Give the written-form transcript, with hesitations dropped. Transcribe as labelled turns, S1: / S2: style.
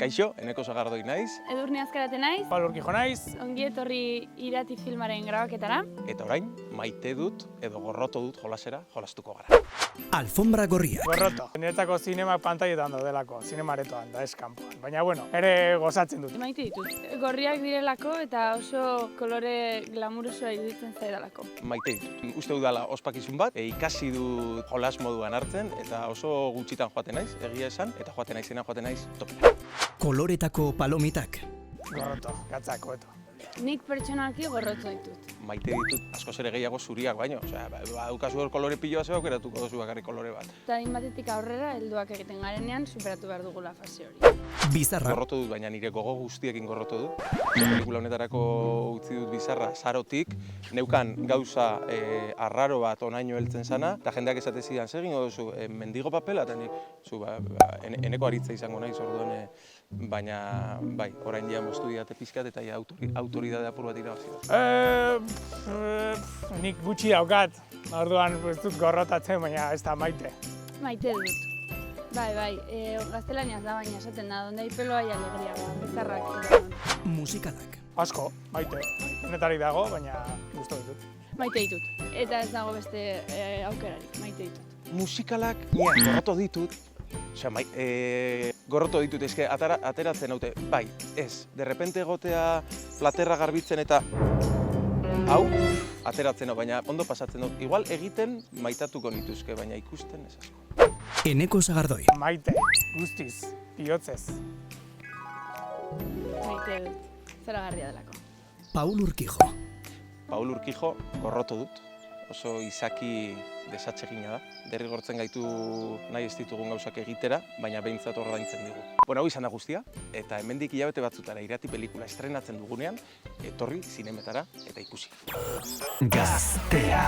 S1: Kaixo, Eneko Sagardoi naiz.
S2: Edurne Azkarate naiz.
S3: Paul Urkijo naiz.
S2: Ongi etorri Irati filmaren grabaketara.
S1: Eta orain, maite dut edo gorroto dut jolasera jolastuko gara.
S4: Alfombra gorria.
S3: Gorroto. Niretzako zinemak pantailetan daudelako, zinemaretoan da ez kanpoan. Baina bueno, ere gozatzen dut.
S2: Maite ditut. Gorriak direlako eta oso kolore glamurosoa iruditzen zaidalako.
S1: Maite ditut. Uste dudala ospakizun bat, ikasi dut jolas moduan hartzen eta oso gutxitan joaten naiz, egia esan, eta joaten naiz topera.
S4: Koloretako palomitak.
S3: Gorroto, gatzak, hobeto.
S2: Nik pertsonalki gorrotu ditut.
S1: Maite ditut askoz ere gehiago zuriak baino, osea, daukazu hor kolore piloa zeu aukeratuko duzu bakarrik kolore bat.
S2: Eta adin batetik aurrera helduak egiten garenean superatu behar dugula fase hori.
S4: Bizarra.
S1: Gorroto dut, baina nire gogo guztiekin gorroto dut. Pelikula honetarako utzi dut bizarra sarotik, neukan gauza arraro bat onaino heltzen sana, eta jendeak esate zidan, zer egingo duzu, mendigo papela, eta nik, eneko aritza izango naiz orduan, baina bai, orain ja moztu didate pizkat eta ja autoridade apur bat irabazi dut.
S3: Nik gutxi daukat, orduan ez dut gorrotatzen, baina ez da maite.
S2: Maite dut. Bai, gaztelaniaz da baina esaten da, donde hay pelo hay alegría, bizarrak.
S4: Musikalak.
S3: Asko, maite. Denetarik dago, baina gustu ditut.
S2: Maite ditut. Eta ez dago beste aukerarik, maite ditut.
S1: Musikalak, gorroto ditut. Osea, gorroto ditut, eske ateratzen haute, bai, ez, derrepente egotea platerra garbitzen eta hau, ateratzen hau, baina ondo pasatzen dut. Igual egiten maitatuko nituzke, baina ikusten ez asko.
S4: Eneko Sagardoi.
S3: Maite, guztiz, bihotzez.
S2: Maite dut. Zoragarria delako.
S4: Paul Urkijo.
S1: Paul Urkijo gorroto dut, oso izaki desatsegina da. Derrigortzen gaitu nahi ez ditugun gauzak egitera, baina behintzat ordaintzen digu. Bueno, hau izan da guztia, eta hemendik hilabete batzutara Irati pelikula estrenatzen dugunean, etorri zinemetara eta ikusi.
S4: Gaztea.